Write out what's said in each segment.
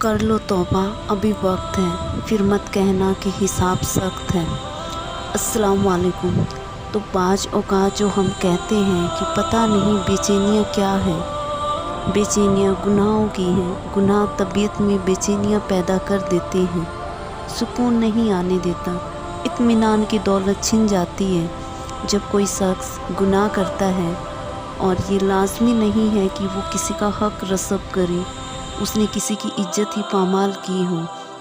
कर लो तौबा, अभी वक्त है, फिर मत कहना कि हिसाब सख्त है। अस्सलाम वालेकुम। तो बाज औक़ात जो हम कहते हैं कि पता नहीं बेचैनियाँ क्या हैं, बेचैनियाँ गुनाहों की हैं। गुनाह तबीयत में बेचैनियाँ पैदा कर देते हैं, सुकून नहीं आने देता, इत्मीनान की दौलत छिन जाती है जब कोई शख्स गुनाह करता है। और ये लाजमी नहीं है कि वो किसी का हक़ रसब करे, उसने किसी की इज्जत ही पामाल की हो,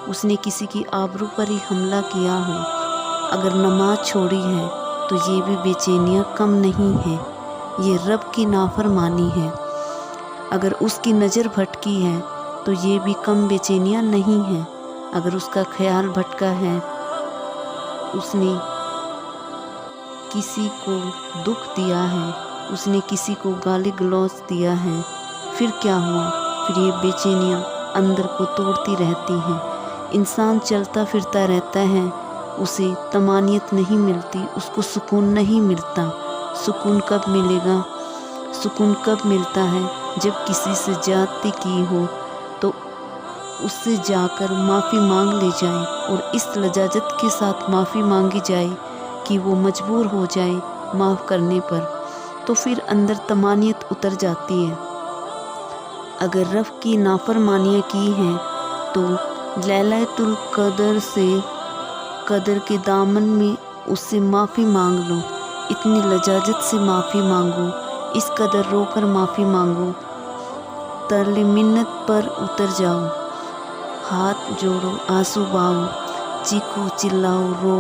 उसने किसी की आबरू पर ही हमला किया हो। अगर नमाज छोड़ी है तो ये भी बेचैनियाँ कम नहीं है, ये रब की नाफरमानी है। अगर उसकी नज़र भटकी है तो ये भी कम बेचैनियाँ नहीं है। अगर उसका ख्याल भटका है, उसने किसी को दुख दिया है, उसने किसी को गाली गलौज दिया है, फिर क्या हुआ? फिर ये बेचैनियाँ अंदर को तोड़ती रहती हैं। इंसान चलता फिरता रहता है, उसे तमानियत नहीं मिलती, उसको सुकून नहीं मिलता। सुकून कब मिलेगा? सुकून कब मिलता है? जब किसी से ज्यादती की हो तो उससे जाकर माफ़ी मांग ले जाए और इस लजाजत के साथ माफ़ी मांगी जाए कि वो मजबूर हो जाए माफ़ करने पर, तो फिर अंदर तमानियत उतर जाती है। अगर रब की नाफरमानियाँ की हैं तो लैलतुल क़द्र से कदर के दामन में उससे माफ़ी मांग लो। इतनी लजाजत से माफ़ी मांगो, इस कदर रोकर माफ़ी मांगो, तरले मिन्नत पर उतर जाओ, हाथ जोड़ो, आंसू बहाओ, चीखो चिल्लाओ, रो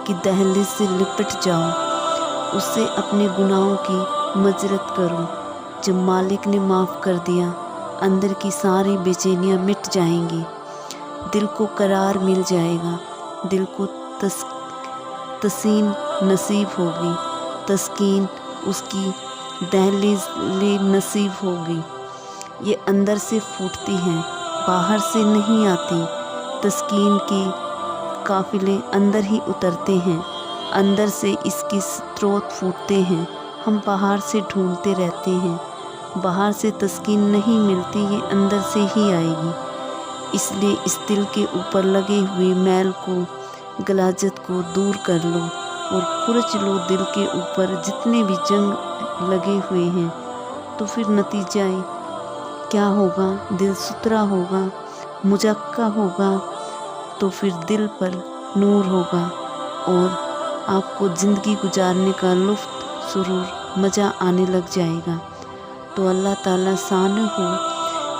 कि दहलीज से लिपट जाओ। उससे अपने गुनाहों की मजरत करो। जब मालिक ने माफ़ कर दिया, अंदर की सारी बेचैनियाँ मिट जाएंगी, दिल को करार मिल जाएगा, दिल को तस्कीन नसीब होगी, तस्कीन उसकी दहलीज ले नसीब होगी। ये अंदर से फूटती हैं, बाहर से नहीं आती। तस्कीन की काफ़िले अंदर ही उतरते हैं, अंदर से इसके स्रोत फूटते हैं। हम बाहर से ढूंढते रहते हैं, बाहर से तस्कीन नहीं मिलती, ये अंदर से ही आएगी। इसलिए इस दिल के ऊपर लगे हुए मैल को, गलाजत को दूर कर लो और खुरच लो दिल के ऊपर जितने भी जंग लगे हुए हैं। तो फिर नतीजा क्या होगा? दिल सुथरा होगा, मुजक्का होगा, तो फिर दिल पर नूर होगा और आपको ज़िंदगी गुजारने का लुत्फ़, सुरूर, मज़ा आने लग जाएगा। तो अल्लाह ताला साने हो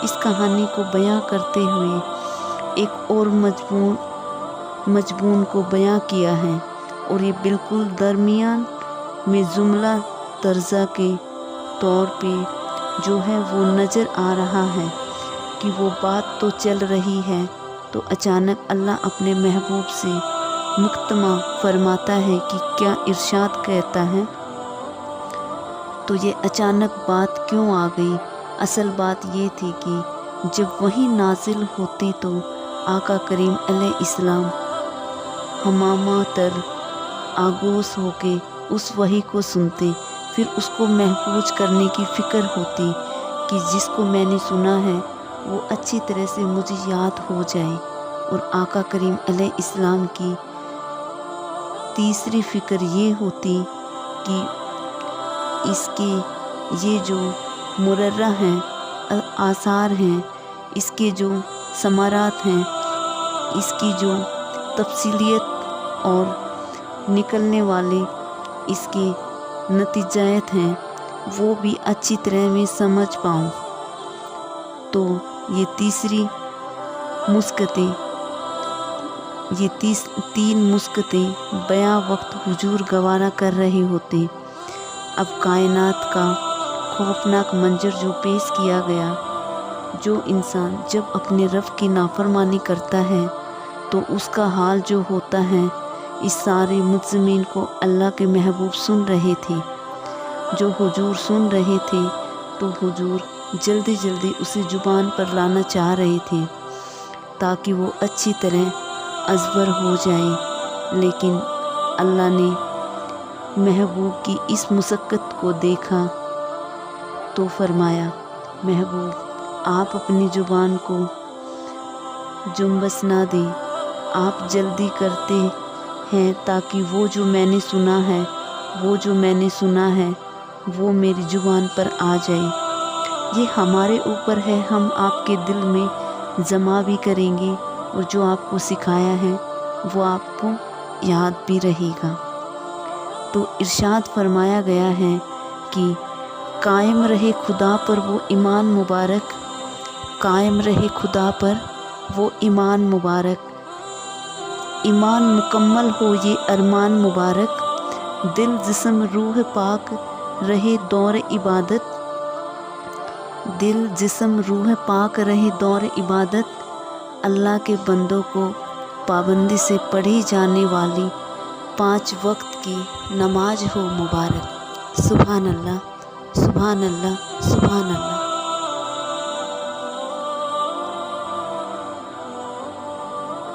इस कहानी को बयां करते हुए एक और मजमून को बयां किया है, और ये बिल्कुल दरमियान में जुमला तर्ज़ा के तौर पे जो है वो नज़र आ रहा है कि वो बात तो चल रही है, तो अचानक अल्लाह अपने महबूब से मुक्तमा फरमाता है कि क्या इरशाद कहता है। तो ये अचानक बात क्यों आ गई? असल बात ये थी कि जब वही नाजिल होती तो आका करीम अलैहिस्सलाम हमामा तर आगोश होके उस वही को सुनते, फिर उसको महफूज करने की फ़िक्र होती कि जिसको मैंने सुना है वो अच्छी तरह से मुझे याद हो जाए। और आका करीम अलैहिस्सलाम की तीसरी फ़िक्र ये होती कि इसके ये जो मुरर्रा हैं, आसार हैं, इसके जो समारात हैं, इसकी जो तफसीलियत और निकलने वाले इसके नतीजात हैं, वो भी अच्छी तरह में समझ पाऊँ। तो ये तीसरी मुस्कतें, ये तीन मुस्कतें बयां वक्त हुजूर गवारा कर रहे होते। अब कायनात का खौफनाक मंजर जो पेश किया गया, जो इंसान जब अपने रब की नाफरमानी करता है तो उसका हाल जो होता है, इस सारे मुज़्ज़मिन को अल्लाह के महबूब सुन रहे थे। जो हुजूर सुन रहे थे तो हुजूर जल्दी जल्दी उसे ज़ुबान पर लाना चाह रहे थे ताकि वो अच्छी तरह अज़बर हो जाए। लेकिन अल्लाह ने महबूब की इस मुशक्क़त को देखा तो फरमाया, महबूब आप अपनी ज़ुबान को जुम्बस ना दे। आप जल्दी करते हैं ताकि वो जो मैंने सुना है वो मेरी ज़ुबान पर आ जाए। ये हमारे ऊपर है, हम आपके दिल में जमा भी करेंगे और जो आपको सिखाया है वो आपको याद भी रहेगा। तो इरशाद फरमाया गया है कि कायम रहे खुदा पर वो ईमान मुबारक, कायम रहे खुदा पर वो ईमान मुबारक, ईमान मुकम्मल हो ये अरमान मुबारक, दिल जिस्म रूह पाक रहे दौर इबादत, दिल जिस्म रूह पाक रहे दौर इबादत, अल्लाह के बंदों को पाबंदी से पढ़ी जाने वाली 5 वक्त की नमाज हो मुबारक। सुभान अल्लाह, सुभान अल्लाह, सुभान अल्लाह।